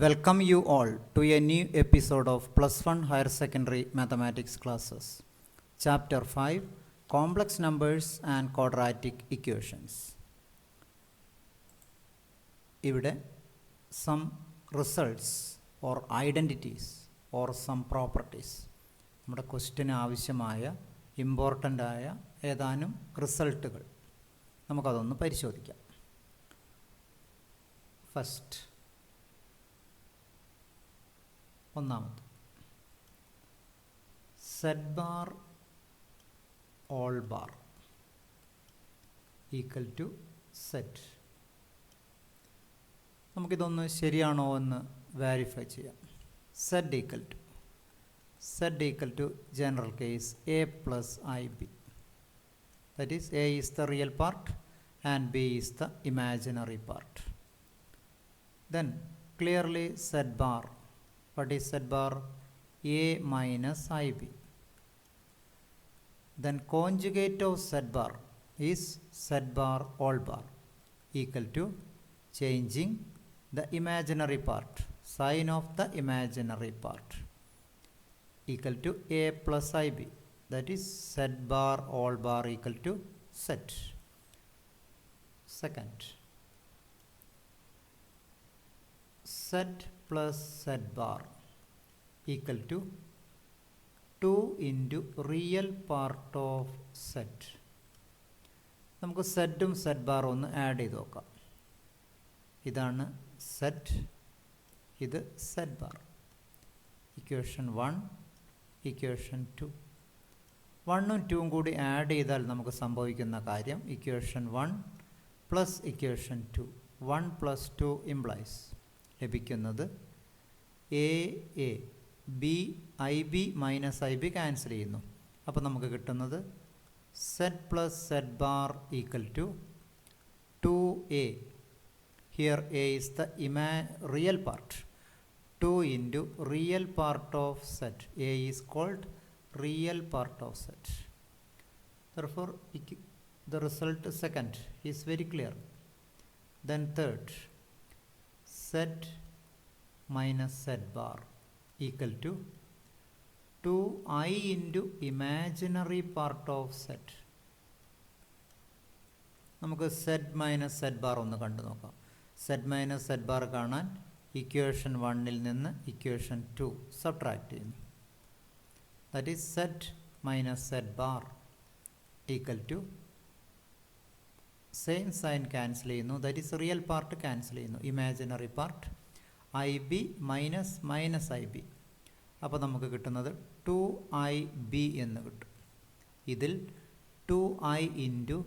Welcome you all to a new episode of Plus 1 Higher Secondary Mathematics classes. Chapter 5 Complex Numbers and Quadratic Equations. ഇവിടെ some results or identities or some properties നമ്മുടെ ക്വസ്റ്റ്യന് ആവശ്യമായ important ആയ ഏതാനും റിസൾട്ടുകൾ നമുക്കതൊന്ന് പരിശോധിക്കാം. ഫസ്റ്റ് ഒന്നാമത് Z bar all bar equal to Z. നമുക്കിതൊന്ന് ശരിയാണോ എന്ന് വെരിഫൈ ചെയ്യാം. Z equal to general case A plus I B. That is A is the real part and B is the imaginary part. Then clearly Z bar. What is set bar? A minus IB. Then conjugate of set bar is set bar all bar equal to changing the imaginary part, sign of the imaginary part equal to A plus IB. That is set bar all bar equal to set. Second, set plus set bar equal to 2 into real part of set. നമുക്ക് സെറ്റും set ബാറും ഒന്ന് add ചെയ്ത് നോക്കാം. ഇതാണ് Z, ഇത് Z bar. Equation 1, equation 2. 1ഉം 2ഉം കൂടി ആഡ് ചെയ്താൽ നമുക്ക് സംഭവിക്കുന്ന കാര്യം equation 1 plus equation 2, 1 plus 2 implies ലഭിക്കുന്നത് A B I B minus I B cancel ചെയ്യുന്നു. അപ്പോൾ നമുക്ക് കിട്ടുന്നത് Z plus Z bar equal to 2a. Here A is the real part. 2 into real part of Z. A is called real part of Z. Therefore the result second is very clear. Then third, set minus set bar equal to 2i into imaginary part of set. നമുക്ക് Z minus Z bar ഒന്ന് കണ്ടു നോക്കാം. Z minus Z bar കാണാൻ equation 1ൽ നിന്ന് equation 2 subtract ചെയ്യുന്നു. That is Z minus Z bar equal to same sign cancel ചെയ്യുന്നു. That is real part cancel ചെയ്യുന്നു. Imaginary part I B minus minus I B. അപ്പോൾ നമുക്ക് കിട്ടുന്നത് 2IB എന്ന് കിട്ടും. ഇതിൽ 2i ഇൻറ്റു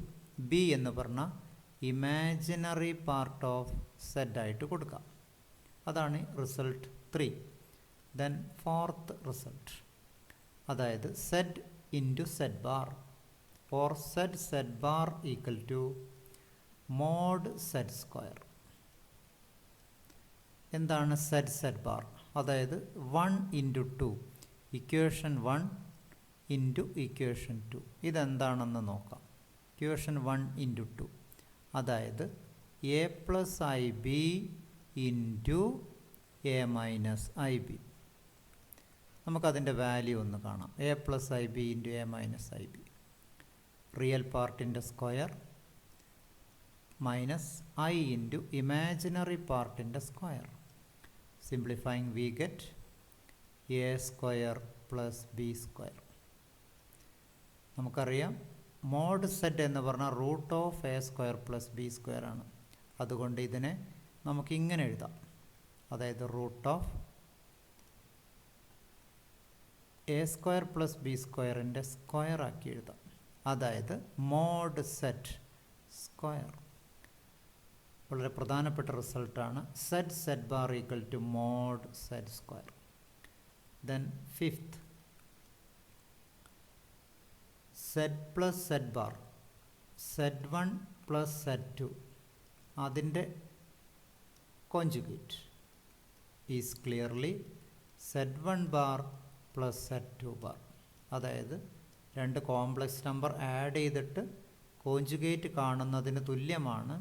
ബി എന്ന് പറഞ്ഞാൽ ഇമാജിനറി പാർട്ട് ഓഫ് സെറ്റ് ആയിട്ട് കൊടുക്കാം. അതാണ് റിസൾട്ട് 3. ദെൻ ഫോർത്ത് റിസൾട്ട്, അതായത് Z into Z bar or Z bar equal to mod Z square. എന്താണ് സെറ്റ് ബാർ? അതായത് 1 ഇൻറ്റു 2, ഇക്വേഷൻ 1 ഇൻറ്റു ഇക്വേഷൻ 2. ഇതെന്താണെന്ന് നോക്കാം. ഇക്വേഷൻ 1 ഇൻറ്റു 2, അതായത് A plus I B into A minus I B. നമുക്കതിൻ്റെ value ഒന്ന് കാണാം. A plus I B into A minus I B. Real പാർട്ടിൻ്റെ square minus I into imaginary പാർട്ടിൻ്റെ square. Simplifying we get a square plus b square. നമുക്കറിയാം mod Z എന്ന് പറഞ്ഞാൽ root of A square plus B square ആണ്. അതുകൊണ്ട് ഇതിനെ നമുക്കിങ്ങനെ എഴുതാം. അതായത് root of A square plus B സ്ക്വയറിൻ്റെ സ്ക്വയർ ആക്കി എഴുതാം. അതായത് മോഡ് സെറ്റ് സ്ക്വയർ. വളരെ പ്രധാനപ്പെട്ട റിസൾട്ടാണ് Z bar equal to mod Z square. Then fifth, Z plus Z bar Z 1 plus Z 2 അതിൻ്റെ conjugate is clearly Z 1 bar plus Z 2 bar. അതായത് രണ്ട് കോംപ്ലക്സ് നമ്പർ ആഡ് ചെയ്തിട്ട് കോഞ്ചുഗേറ്റ് കാണുന്നതിന് തുല്യമാണ്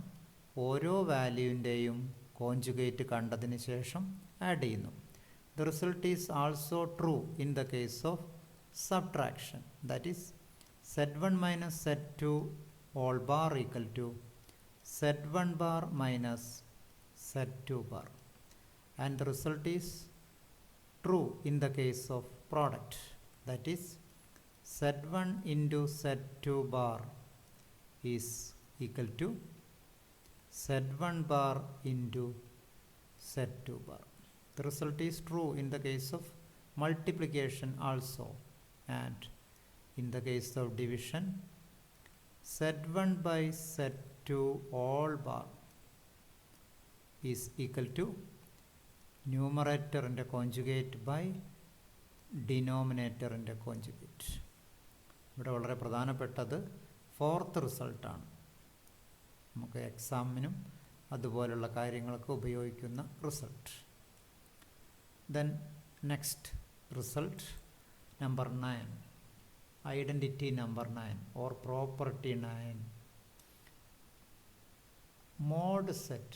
ഓരോ വാല്യൂവിൻ്റെയും കോഞ്ചുഗേറ്റ് കണ്ടതിന് ശേഷം ആഡ് ചെയ്യുന്നു. The result is also true in the case of subtraction. That is, Z1 minus Z2 all bar equal to Z1 bar minus Z2 bar. And the result is true in the case of product. That is, Z1 into Z2 bar is equal to Z1 bar into Z2 bar. The result is true in the case of multiplication also, and in the case of division, Z1 by Z2 all bar is equal to numerator and conjugate by denominator and conjugate. ഇവിടെ വളരെ പ്രധാനപ്പെട്ടത് fourth റിസൾട്ടാണ്. നമുക്ക് എക്സാമിനും അതുപോലുള്ള കാര്യങ്ങൾക്ക് ഉപയോഗിക്കുന്ന result. Then next result, number 9, identity number 9 or property 9. Mod set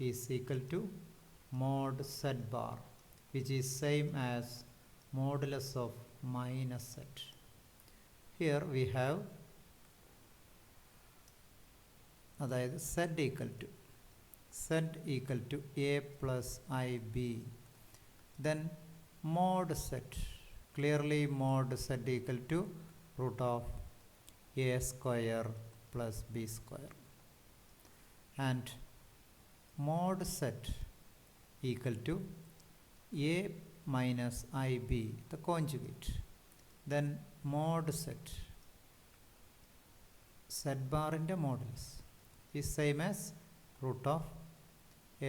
is equal to mod set bar, which is same as modulus of minus set. Here we have അതായത് z equal to a plus ib. Then mod set, clearly mod set equal to root of a square plus b square, and mod set equal to a minus ib, the conjugate. Then mod set, z bar in the modulus is same as root of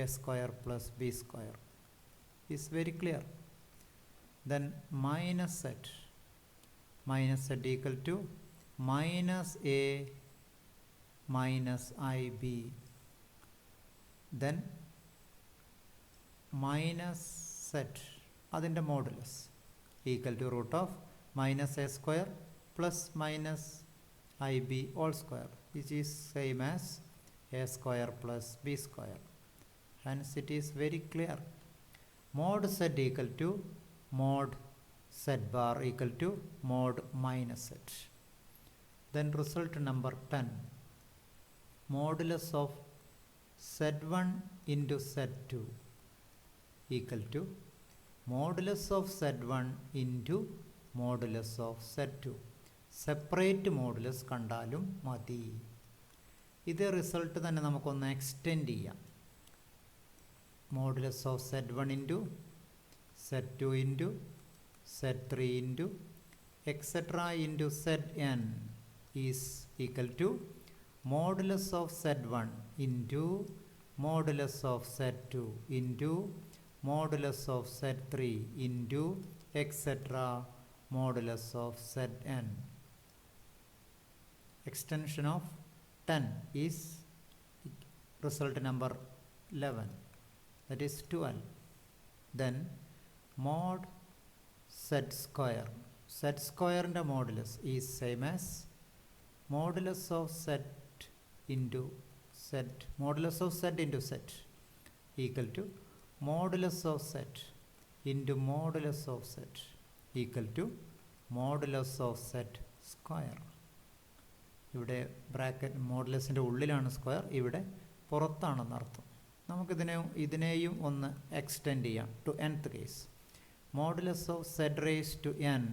a square plus b square. Is very clear. Then minus set equal to minus a minus ib. Then minus set adinte modulus equal to root of minus a square plus minus ib all square, which is same as a square plus b square. Hence it is very clear. Mod z equal to mod z bar equal to mod minus z. Then result number 10, modulus of z1 into z2 equal to modulus of z1 into modulus of z2. Separate modulus കണ്ടാലും മതി. ഇതേ result തന്നെ നമുക്കൊന്ന് extend ചെയ്യാം. Modulus of z1 into z2 into z3 into etc. into zn is equal to modulus of z1 into modulus of z2 into modulus of z3 into etc. modulus of zn. Extension of 10 is result number 11. That is 12. Then mod z square in the modulus is same as modulus of z into z, modulus of z into z equal to modulus of z into modulus of z equal to modulus of z square. ഇവിടെ bracket മോഡുലസിൻ്റെ ഉള്ളിലാണ് square, ഇവിടെ പുറത്താണെന്നർത്ഥം. ഇതിനെയും ഒന്ന് extend ചെയ്യാം to nth case. Modulus of z raised to n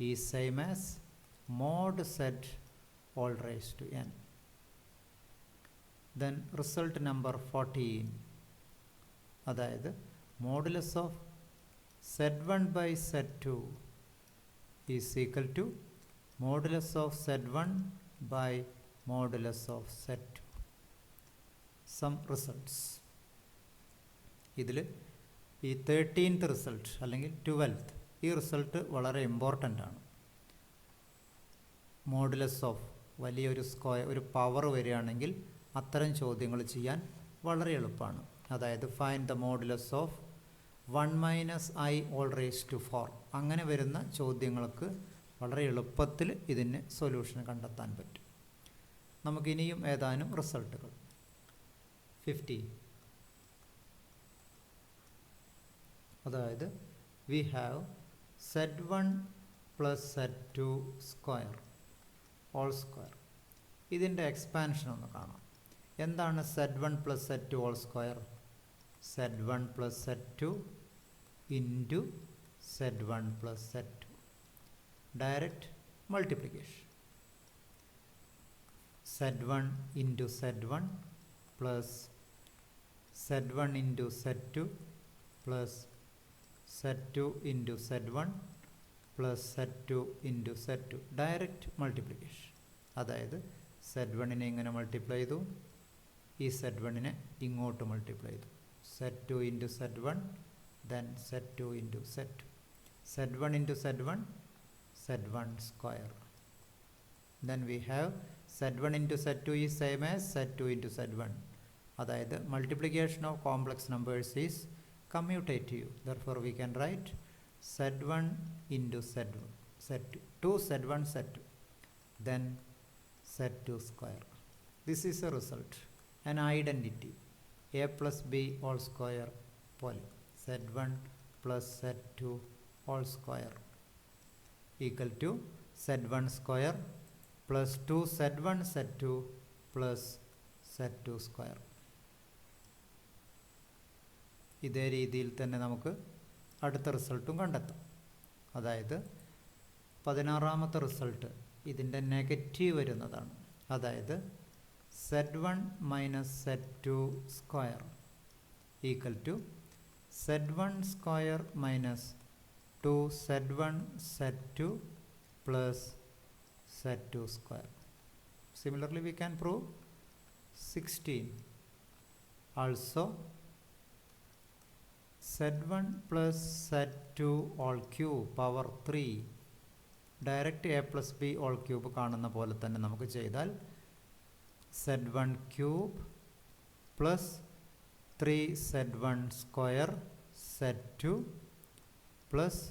is same as mod z all raised to n. Then result number 14, അതായത് modulus of z1 by z2 is equal to modulus of z1 by modulus of z2. Some results. ഇതിൽ ഈ 13th result അല്ലെങ്കിൽ 12th ഈ result വളരെ important ആണ്. Modulus of വലിയൊരു square ഒരു power വരികയാണെങ്കിൽ അത്തരം ചോദ്യങ്ങൾ ചെയ്യാൻ വളരെ എളുപ്പമാണ്. അതായത് find the modulus of 1 minus i all raised to 4 അങ്ങനെ വരുന്ന ചോദ്യങ്ങൾക്ക് വളരെ എളുപ്പത്തിൽ ഇതിന് സൊല്യൂഷൻ കണ്ടെത്താൻ പറ്റും. നമുക്കിനിയും ഏതാനും റിസൾട്ടുകൾ. 50. അതായത് we have z1 plus z2 square whole square. ഇതിൻ്റെ എക്സ്പാൻഷൻ ഒന്ന് കാണാം. എന്താണ് z1 plus z2 all square? z1 plus z2 into z1 plus z2. Direct multiplication. z1 into z1 plus z1 into z2 plus z2 into z1 plus z2 into z2. Direct multiplication. അതായത് z1നെ ഇങ്ങനെ multiply ചെയ്തു, ഈ z1നെ ഇങ്ങോട്ട് multiply ചെയ്തു. z2 into z1 then z2 into z2. z1 into z1 z1 square. Then we have z1 into z2 is same as z2 into z1. അതായത് multiplication of complex numbers is commutative. Therefore we can write z1 into z2, 2 z1 z2, then z2 square. This is a result, an identity, a plus b all square പോലെ z1 plus z2 all square equal to z1 square plus 2 z1 z2 plus z2 square. ഇതേ രീതിയിൽ തന്നെ നമുക്ക് അടുത്ത റിസൾട്ടും കണ്ടെത്താം. അതായത് 16ാമത്തെ result ഇതിൻ്റെ നെഗറ്റീവ് വരുന്നതാണ്. അതായത് z1 minus z2 square equal to z1 square minus 2 z1 z2 plus z2 square. Similarly we can prove 16. Also z1 plus z2 all cube power 3. Direct A plus B all cube കാണുന്ന പോലെ തന്നെ നമുക്ക് ചെയ്താൽ z1 cube plus 3 z1 square z2 plus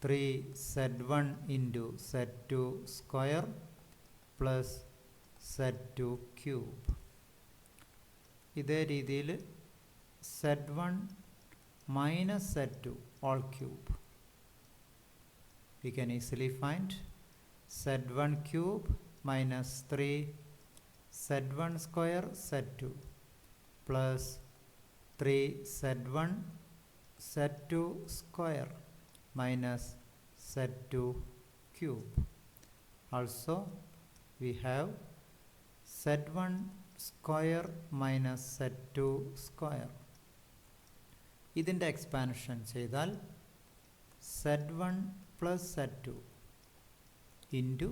3 z1 into z2 square plus z2 cube. ഇതേ രീതിയിൽ z1 minus z2 all cube. We can easily find z1 cube minus 3 z1 square z2 plus 3 z1 z2 square minus z2 cube. Also we have z1 square minus z2 square. ഇതിൻ്റെ expansion ചെയ്താൽ z1 plus z2 into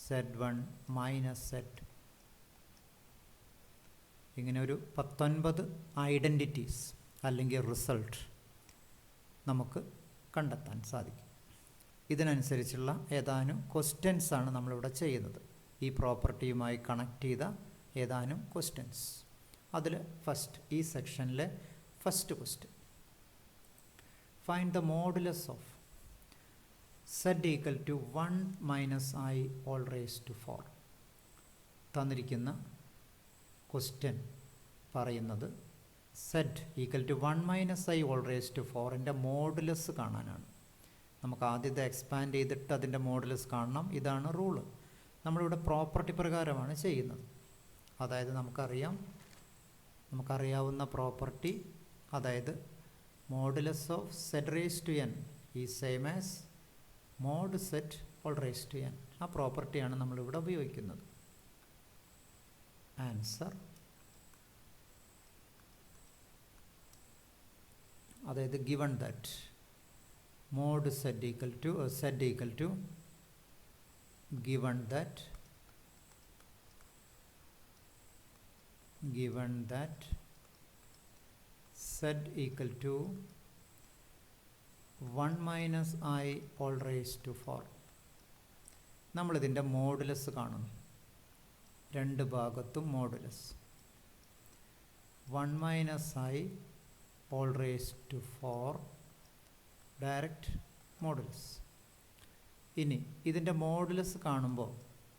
z1 minus z2. ഇങ്ങനെ ഒരു 19 identities അല്ലെങ്കിൽ result നമുക്ക് കണ്ടെത്താൻ സാധിക്കും. ഇതിനനുസരിച്ചുള്ള ഏതാനും questions ആണ് നമ്മളിവിടെ ചെയ്യുന്നത്. ഈ പ്രോപ്പർട്ടിയുമായി കണക്ട് ചെയ്ത ഏതാനും ക്വസ്റ്റ്യൻസ്. അതിൽ ഫസ്റ്റ് ഈ സെക്ഷനിലെ first question, find the modulus of z equal to 1 minus I whole raise to 4. തന്നിരിക്കുന്ന ക്വസ്റ്റ്യൻ പറയുന്നത് z equal to 1 minus I whole raise to 4ൻ്റെ മോഡുലസ് കാണാനാണ്. നമുക്ക് ആദ്യത്തെ എക്സ്പാൻഡ് ചെയ്തിട്ട് അതിൻ്റെ മോഡുലസ് കാണണം. ഇതാണ് റൂള്. നമ്മളിവിടെ പ്രോപ്പർട്ടി പ്രകാരമാണ് ചെയ്യുന്നത്. അതായത് നമുക്കറിയാവുന്ന പ്രോപ്പർട്ടി, അതായത് modulus of z raise to n is same as mod z all raise to n. ആ പ്രോപ്പർട്ടിയാണ് നമ്മളിവിടെ ഉപയോഗിക്കുന്നത്. ആൻസർ, അതായത് given that mod z equal to given that z equal to 1 minus I all raised to 4. നമ്മളിതിൻ്റെ modulus കാണുന്നു. രണ്ട് ഭാഗത്തും modulus 1 minus I all raised to 4 direct modulus. ഇനി ഇതിൻ്റെ മോഡുലസ് കാണുമ്പോൾ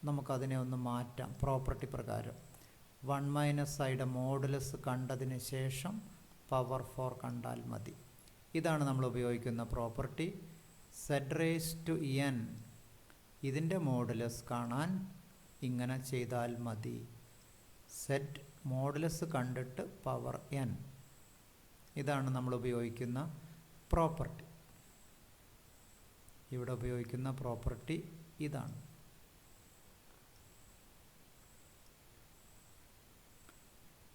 നമുക്കതിനെ ഒന്ന് മാറ്റാം പ്രോപ്പർട്ടി പ്രകാരം. 1 മൈനസ് ഐയുടെ മോഡുലസ് കണ്ടതിന് ശേഷം പവർ 4 കണ്ടാൽ മതി. ഇതാണ് നമ്മൾ ഉപയോഗിക്കുന്ന property. Z raise to N, ഇതിൻ്റെ മോഡുലസ് കാണാൻ ഇങ്ങനെ ചെയ്താൽ മതി. സെഡ് മോഡുലസ് കണ്ടിട്ട് പവർ എൻ, ഇതാണ് നമ്മൾ ഉപയോഗിക്കുന്ന പ്രോപ്പർട്ടി. ഇവിടെ ഉപയോഗിക്കുന്ന പ്രോപ്പർട്ടി ഇതാണ്.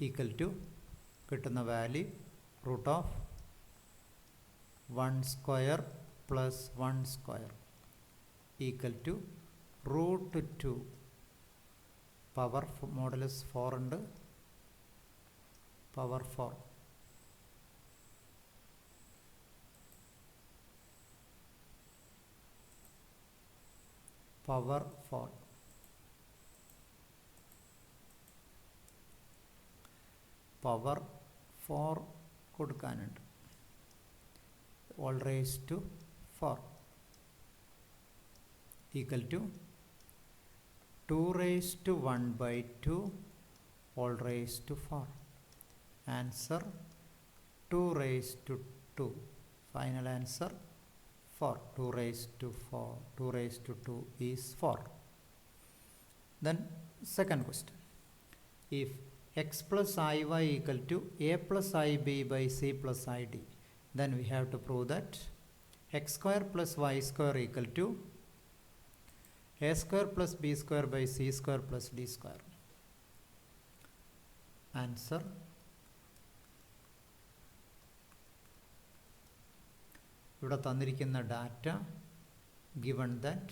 ഈക്വൽ ടു കിട്ടുന്ന value root of 1 square plus 1 square equal to root 2. Power modulus 4 ഉണ്ട്, പവർ 4 പവർ 4 പവർ 4 കൊടുക്കാനുണ്ട്. all raised to 4 equal to 2 raised to 1 by 2 all raised to 4. Answer 2 raised to 2. Final answer 4. 2 raised to 4. 2 raised to 2 is 4. Then second question. If x plus iy equal to a plus ib by c plus id, then we have to prove that x square plus y square equal to a square plus b square by c square plus d square. Answer ഇവിടെ തന്നിരിക്കുന്ന data given that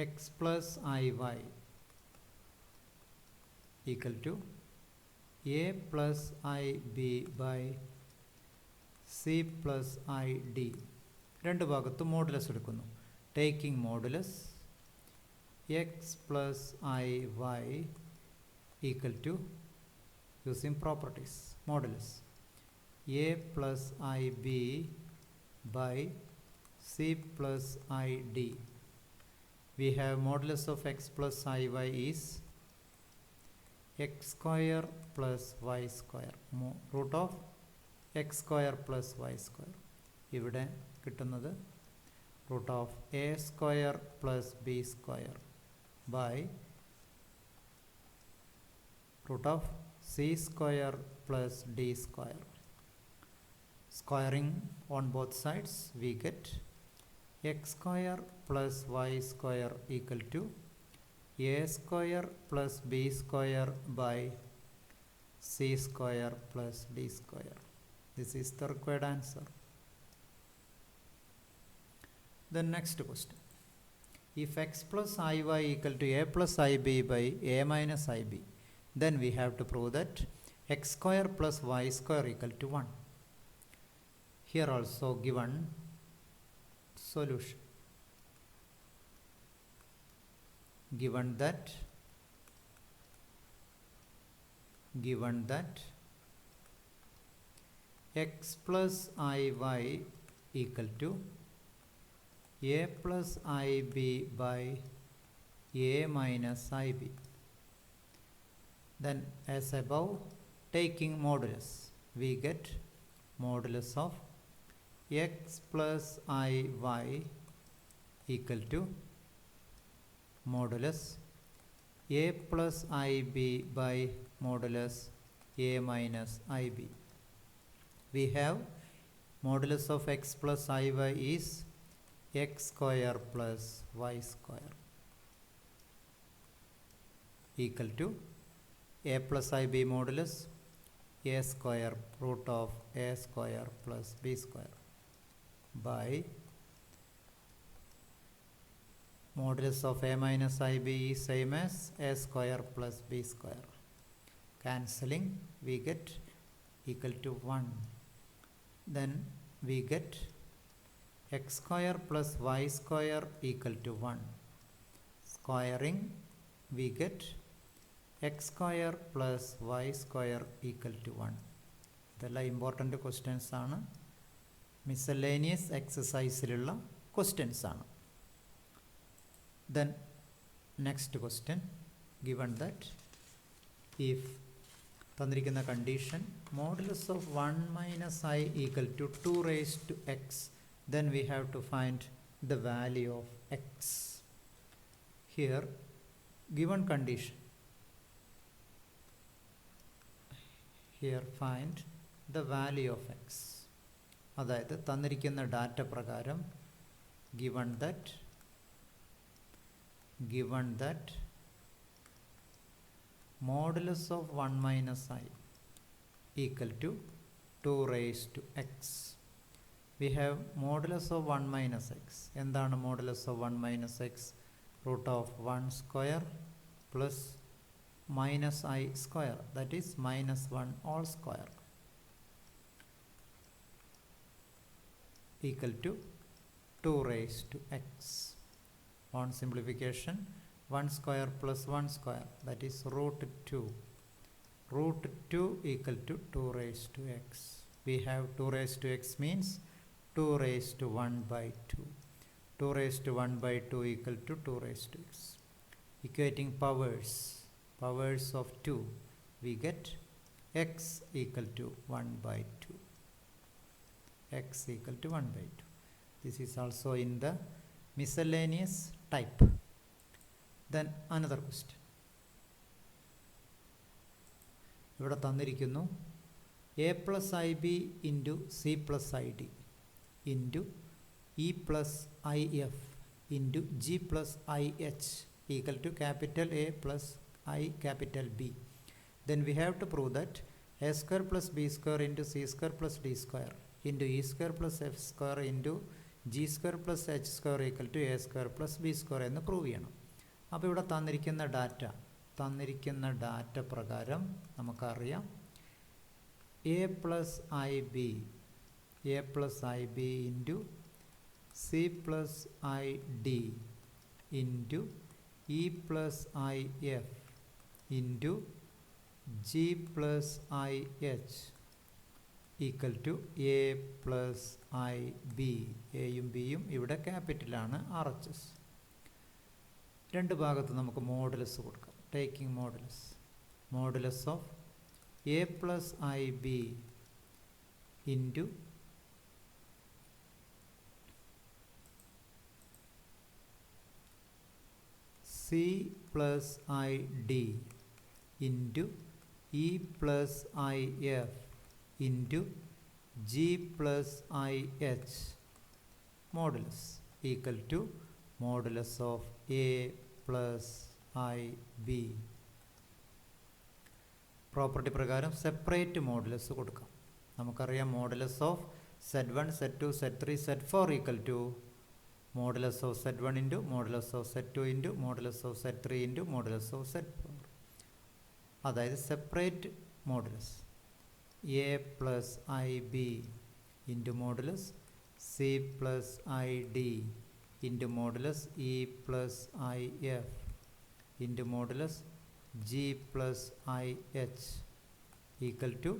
x plus iy equal to a plus ib by c plus id. രണ്ട് ഭാഗത്തും modulus എടുക്കുന്നു. Taking modulus x plus iy equal to using properties modulus a plus ib by c plus id. We have modulus of x plus iy is x square plus y square root of x square plus y square. ഇവിടെ കിട്ടുന്നത് root of a square plus b square by root of c square plus d square. Squaring on both sides we get x square plus y square equal to a square plus b square by c square plus d square. This is the required answer. The next question. If x plus iy equal to a plus ib by a minus ib, then we have to prove that x square plus y square equal to 1. Here also given solution. Given that x plus iy equal to a plus ib by a minus ib, then as above, taking modulus we get modulus of x plus iy equal to modulus a plus ib by modulus a minus ib. We have modulus of x plus iy is x square plus y square equal to a plus ib modulus a square root of a square plus b square by modulus of a minus ib is same as a square plus b square. Cancelling we get equal to 1. Then we get x square plus y square equal to 1. Squaring we get x square plus y square equal to 1. ഇതെല്ലാം important questions ആണ്, miscellaneous എക്സസൈസിലുള്ള questions ആണ്. Then next question, given that if തന്നിരിക്കുന്ന condition modulus of 1 minus I equal to 2 raised to x, then we have to find the value of x. Here given condition, here find the value of x. അതായത് തന്നിരിക്കുന്ന data പ്രകാരം given that modulus of 1 minus I equal to 2 raised to x. We have modulus of 1 minus x. എന്താണ് modulus of 1 minus x? Root of 1 square plus minus I square, that is minus 1 all square, equal to 2 raised to x. On simplification, 1 square plus 1 square, that is root 2. Root 2 equal to 2 raised to x. We have 2 raised to x means 2 raised to 1 by 2. 2 raised to 1 by 2 equal to 2 raised to x. Equating powers of 2, we get x equal to 1 by 2. X equal to 1 by 2. This is also in the miscellaneous type. Then another question. ഇവിടെ തന്നിരിക്കുന്നു a plus ib into c plus id into e plus if into g plus ih equal to capital A plus I capital B. Then we have to prove that a square plus b square into c square plus d square into e square plus f square into g square plus h square equal to a square plus b square എന്ന് prove ചെയ്യണം. അപ്പോൾ ഇവിടെ തന്നിരിക്കുന്ന data പ്രകാരം നമുക്കറിയാം a plus ib into c plus id into e plus if into g plus ih equal to a plus ib. എയും ബിയും ഇവിടെ ക്യാപിറ്റലാണ്, RHS. രണ്ട് ഭാഗത്ത് നമുക്ക് മോഡുലസ് കൊടുക്കാം. Taking modulus of a plus ib into c plus id into e plus if into g plus ih modulus equal to modulus of a plus ib. Property പ്രകാരം separate modulus കൊടുക്കാം. നമുക്കറിയാം modulus of z1 z2 z3 z4 equal to modulus of z1 into modulus of z2 into modulus of z3 into modulus of z4. അതായത് separate modulus a plus I B into modulus C plus I D into modulus E plus I F into modulus g plus ih equal to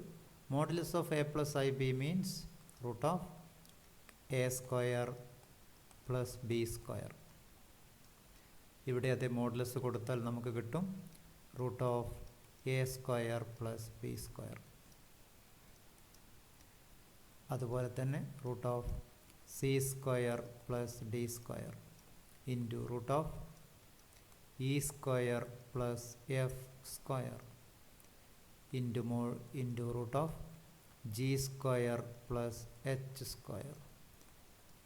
modulus of a plus ib means root of a square plus b square. ഇവിടെ അതേ modulus കൊടുത്താൽ നമുക്ക് കിട്ടും root of a square plus b square. അതുപോലെ തന്നെ root of c square plus d square into root of e square plus f square into root of g square plus h square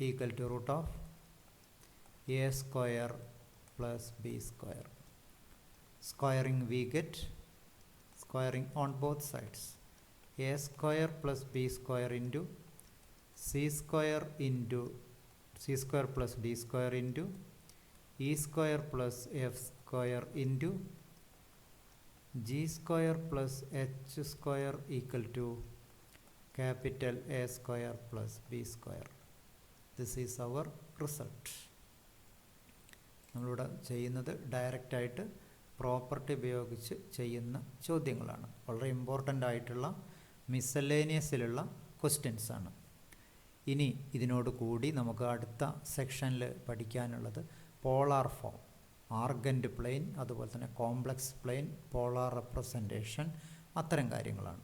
equal to root of a square plus b square. Squaring we get squaring on both sides. A square plus b square into c square plus d square into e square plus f square into g square plus h square equal to capital A square plus b square. This is our result. നമ്മളിവിടെ ചെയ്യുന്നത് ഡയറക്റ്റായിട്ട് property ഉപയോഗിച്ച് ചെയ്യുന്ന ചോദ്യങ്ങളാണ്. വളരെ important ആയിട്ടുള്ള മിസലേനിയസിലുള്ള questions ആണ്. ഇനി ഇതിനോട് കൂടി നമുക്ക് അടുത്ത സെക്ഷനിൽ പഠിക്കാനുള്ളത് പോളാർ ഫോം. ആർഗൻറ്റ് പ്ലെയിൻ, അതുപോലെ തന്നെ കോംപ്ലക്സ് പ്ലെയിൻ, പോളാർ റെപ്രസെൻറ്റേഷൻ, അത്തരം കാര്യങ്ങളാണ്.